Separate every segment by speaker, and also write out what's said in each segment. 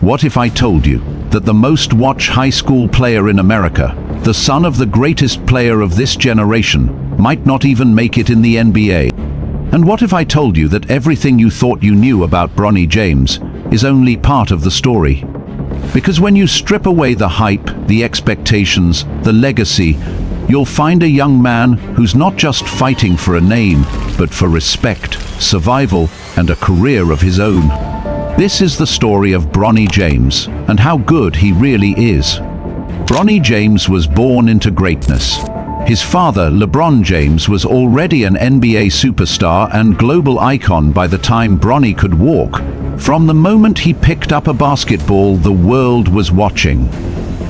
Speaker 1: What if I told you that the most watched high school player in America, the son of the greatest player of this generation, might not even make it in the NBA? And what if I told you that everything you thought you knew about Bronny James is only part of the story? Because when you strip away the hype, the expectations, the legacy, you'll find a young man who's not just fighting for a name, but for respect, survival, and a career of his own. This is the story of Bronny James and how good he really is. Bronny James was born into greatness. His father, LeBron James, was already an NBA superstar and global icon by the time Bronny could walk. From the moment he picked up a basketball, the world was watching.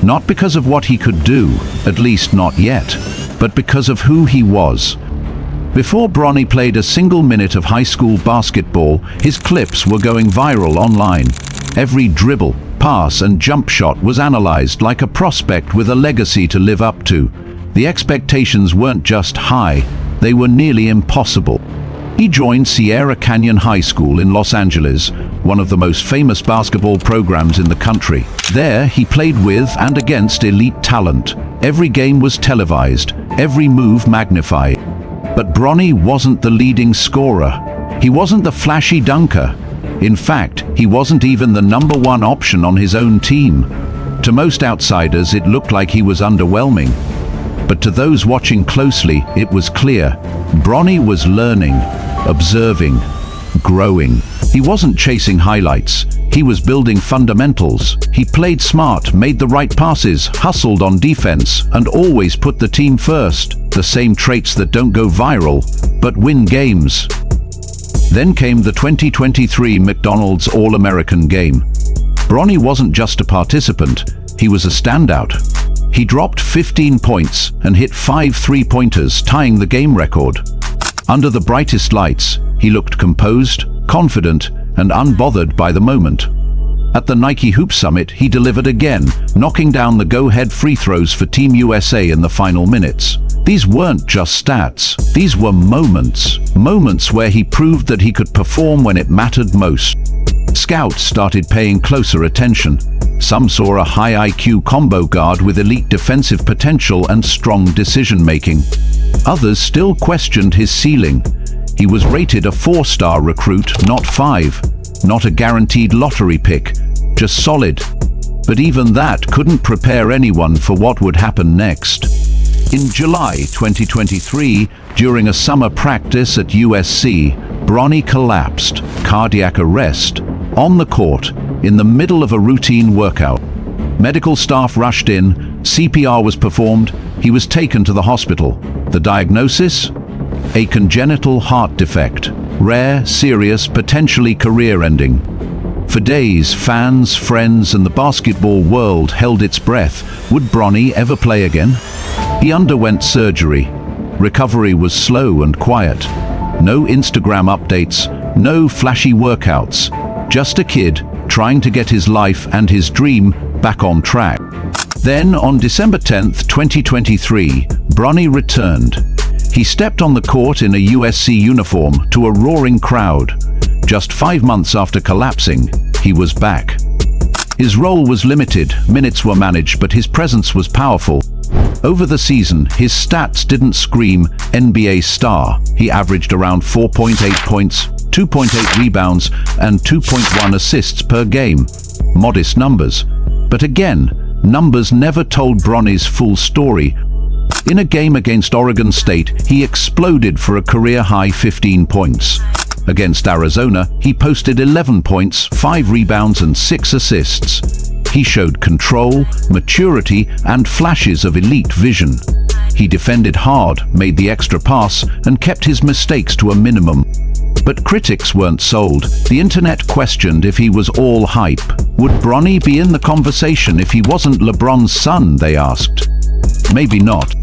Speaker 1: Not because of what he could do, at least not yet, but because of who he was. Before Bronny played a single minute of high school basketball, his clips were going viral online. Every dribble, pass, and jump shot was analyzed like a prospect with a legacy to live up to. The expectations weren't just high, they were nearly impossible. He joined Sierra Canyon High School in Los Angeles, one of the most famous basketball programs in the country. There, he played with and against elite talent. Every game was televised, every move magnified. But Bronny wasn't the leading scorer. He wasn't the flashy dunker. In fact, he wasn't even the number one option on his own team. To most outsiders, it looked like he was underwhelming. But to those watching closely, it was clear. Bronny was learning, observing, growing. He wasn't chasing highlights. He was building fundamentals. He played smart, made the right passes, hustled on defense, and always put the team first. The same traits that don't go viral, but win games. Then came the 2023 McDonald's All-American game. Bronny wasn't just a participant, he was a standout. He dropped 15 points and hit 5 three-pointers, tying the game record. Under the brightest lights, he looked composed, confident, and unbothered by the moment. At the Nike Hoop Summit, he delivered again, knocking down the go-ahead free throws for Team USA in the final minutes. These weren't just stats, these were moments. Moments where he proved that he could perform when it mattered most. Scouts started paying closer attention. Some saw a high IQ combo guard with elite defensive potential and strong decision-making. Others still questioned his ceiling. He was rated a 4-star recruit, not 5. Not a guaranteed lottery pick, just solid. But even that couldn't prepare anyone for what would happen next. In July 2023, during a summer practice at USC, Bronny collapsed, cardiac arrest, on the court, in the middle of a routine workout. Medical staff rushed in, CPR was performed, he was taken to the hospital. The diagnosis? A congenital heart defect. Rare, serious, potentially career-ending. For days, fans, friends, and the basketball world held its breath. Would Bronny ever play again? He underwent surgery. Recovery was slow and quiet. No Instagram updates, no flashy workouts. Just a kid trying to get his life and his dream back on track. Then, on December 10th, 2023, Bronny returned. He stepped on the court in a USC uniform to a roaring crowd. Just 5 months after collapsing, he was back. His role was limited, minutes were managed, but his presence was powerful. Over the season, his stats didn't scream NBA star. He averaged around 4.8 points, 2.8 rebounds, and 2.1 assists per game. Modest numbers. But again, numbers never told Bronny's full story. In a game against Oregon State, he exploded for a career-high 15 points. Against Arizona, he posted 11 points, 5 rebounds, and 6 assists. He showed control, maturity, and flashes of elite vision. He defended hard, made the extra pass, and kept his mistakes to a minimum. But critics weren't sold. The internet questioned if he was all hype. Would Bronny be in the conversation if he wasn't LeBron's son, they asked. Maybe not.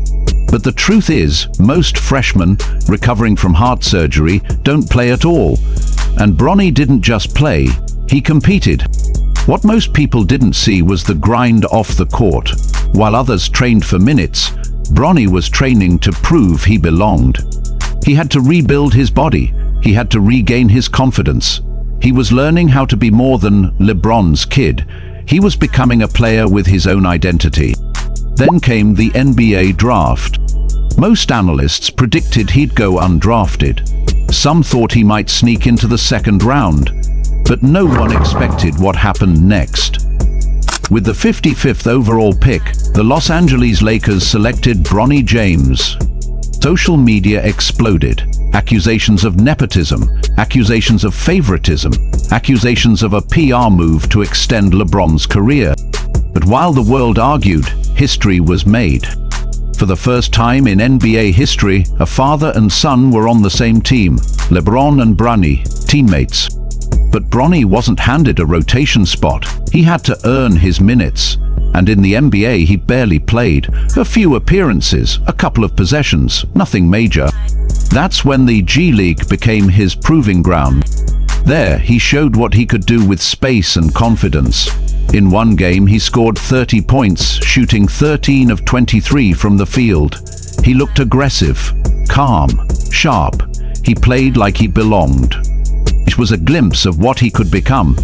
Speaker 1: But the truth is, most freshmen recovering from heart surgery don't play at all. And Bronny didn't just play, he competed. What most people didn't see was the grind off the court. While others trained for minutes, Bronny was training to prove he belonged. He had to rebuild his body. He had to regain his confidence. He was learning how to be more than LeBron's kid. He was becoming a player with his own identity. Then came the NBA draft. Most analysts predicted he'd go undrafted. Some thought he might sneak into the second round, but no one expected what happened next. With the 55th overall pick, the Los Angeles Lakers selected Bronny James. Social media exploded. Accusations of nepotism, accusations of favoritism, accusations of a PR move to extend LeBron's career. But while the world argued, history was made. For the first time in NBA history, a father and son were on the same team, LeBron and Bronny, teammates. But Bronny wasn't handed a rotation spot. He had to earn his minutes. And in the NBA, he barely played. A few appearances, a couple of possessions, nothing major. That's when the G League became his proving ground. There, he showed what he could do with space and confidence. In one game, he scored 30 points, shooting 13 of 23 from the field. He looked aggressive, calm, sharp. He played like he belonged. It was a glimpse of what he could become.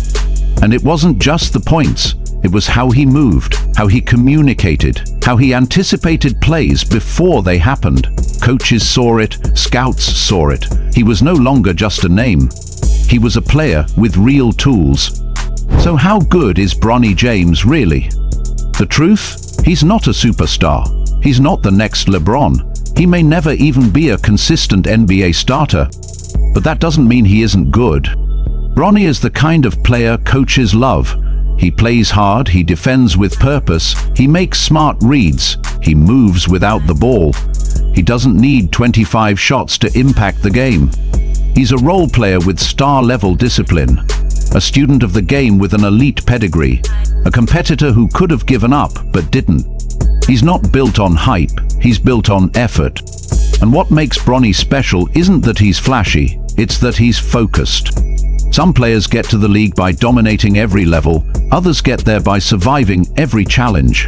Speaker 1: And it wasn't just the points. It was how he moved, how he communicated, how he anticipated plays before they happened. Coaches saw it, scouts saw it. He was no longer just a name. He was a player with real tools. So how good is Bronny James really? The truth? He's not a superstar. He's not the next LeBron. He may never even be a consistent NBA starter. But that doesn't mean he isn't good. Bronny is the kind of player coaches love. He plays hard, he defends with purpose, he makes smart reads, he moves without the ball. He doesn't need 25 shots to impact the game. He's a role player with star-level discipline, a student of the game with an elite pedigree, a competitor who could have given up but didn't. He's not built on hype, he's built on effort. And what makes Bronny special isn't that he's flashy, it's that he's focused. Some players get to the league by dominating every level, others get there by surviving every challenge.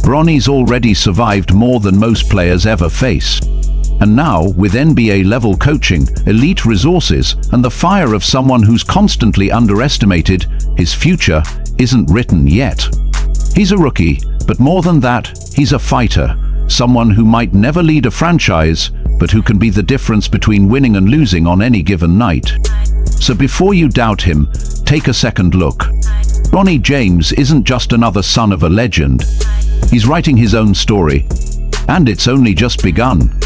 Speaker 1: Bronny's already survived more than most players ever face. And now, with NBA-level coaching, elite resources, and the fire of someone who's constantly underestimated, his future isn't written yet. He's a rookie, but more than that, he's a fighter, someone who might never lead a franchise, but who can be the difference between winning and losing on any given night. So before you doubt him, take a second look. Bronny James isn't just another son of a legend. He's writing his own story, and it's only just begun.